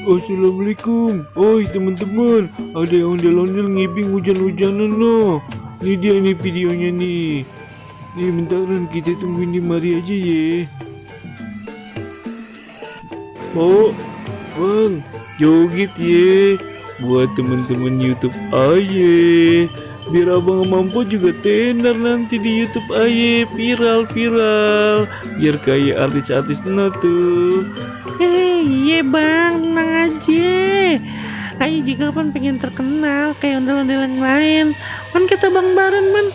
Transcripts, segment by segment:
Assalamualaikum. Oi teman-teman, ada yang ondel-ondel ngibing hujan-hujanan no. Ini dia nih videonya nih. Nih bentaran kita tungguin di mari aja ya. Oh, bang, joget ya. Buat teman-teman YouTube aja. Biar abang mampu juga tenar nanti di YouTube aja, viral. Biar kayak artis-artis no tuh. Iya bang, tenang aja. Ayo juga kan pengen terkenal kayak ondel-ondel yang lain. Kan kata Bang Baron man,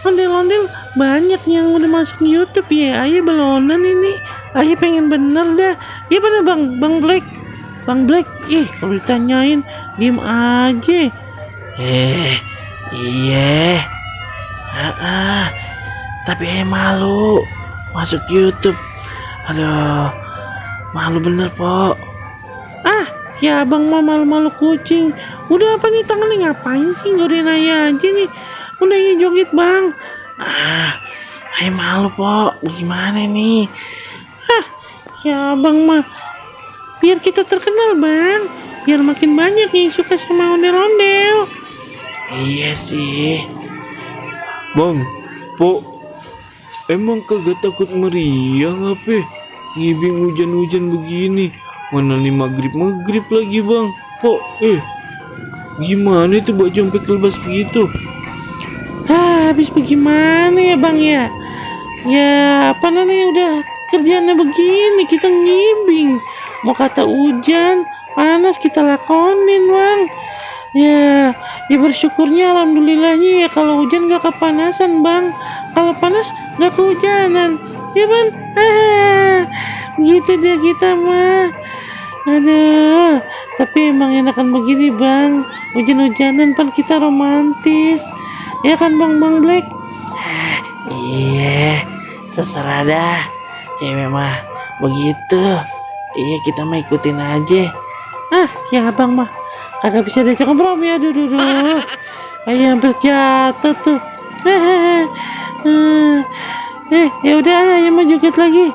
ondel-ondel banyak yang udah masuk YouTube ya. Ayo belonan ini. Ayo pengen bener dah. Iya pada Bang Black. Bang Black, kalau ditanyain diem aja. Iya. Tapi malu masuk YouTube. Aduh, malu bener po. Si abang mah malu-malu kucing. Udah apa nih tangannya ngapain sih? Godain aja nih. Udah ya joget bang. Ayo malu po. Gimana nih? Si abang mah biar kita terkenal bang. Biar makin banyak yang suka sama ondel-ondel. Iya sih. Bang, po, emang kagak takut meriang apa? Ngibing hujan-hujan begini. Mana nih maghrib lagi bang. Po, gimana itu baju sampai kelebas begitu? Habis bagaimana ya bang ya? Ya apa namanya udah kerjaannya begini kita ngibing. Mau kata hujan, panas kita lakonin bang. Ya bersyukurnya alhamdulillahnya ya kalau hujan gak kepanasan bang. Kalau panas gak kehujanan. Ya bang. Gitu deh kita mah. Aduh, tapi emang enakan begini bang. Hujan-hujanan kan kita romantis. Ya kan bang Black? Iya, terserah dah. Cewek mah begitu. Iya, kita mah ikutin aja. Si abang mah kagak bisa diajak kompromi. Aduh. Kayak hampir jatuh tuh. Ya udah, ayo mau joget lagi.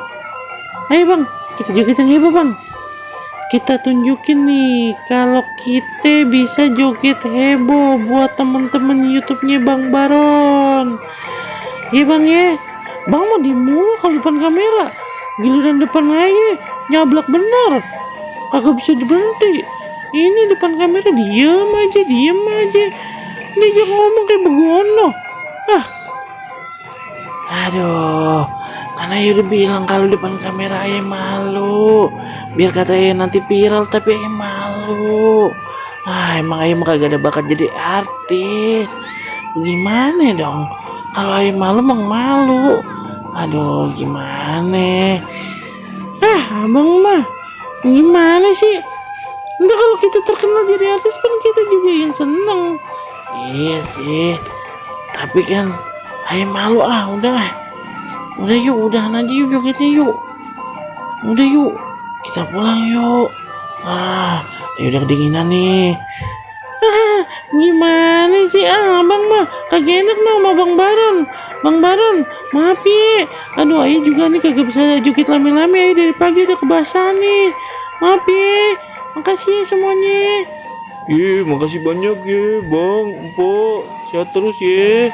Ayo bang, kita jogetin heboh bang. Kita tunjukin nih kalau kita bisa joget heboh buat temen-temen YouTube-nya Bang Baron. Iya bang ya. Bang mau di mulu kalau depan kamera. Giliran depan aja nyablak bener. Kagak bisa berhenti. Ini depan kamera diem aja. Dia ngomong kayak begono. Aduh, karena ya udah bilang kalau depan kamera ayah malu. Biar katanya nanti viral tapi ayah malu. Emang ayah mah kagak ada bakat jadi artis. Gimana dong? Kalau ayah malu emang malu. Aduh, gimana? Abang mah gimana sih? Enggak, kalau kita terkenal jadi artis kan kita juga yang seneng. Iya sih. Tapi kan ayah malu udah. Udah yuk, udahan aja yuk jogetnya yuk. Udah yuk, kita pulang yuk. Ya udah kedinginan nih. Gimana sih abang mah kagak enak mah sama Bang Baron maaf ya. Aduh ayah juga nih kagak bisa joget lame-lame. Ayah dari pagi udah kebasahan nih. Maaf ya. Makasih ya semuanya. Makasih banyak ya bang, po, sehat terus ya.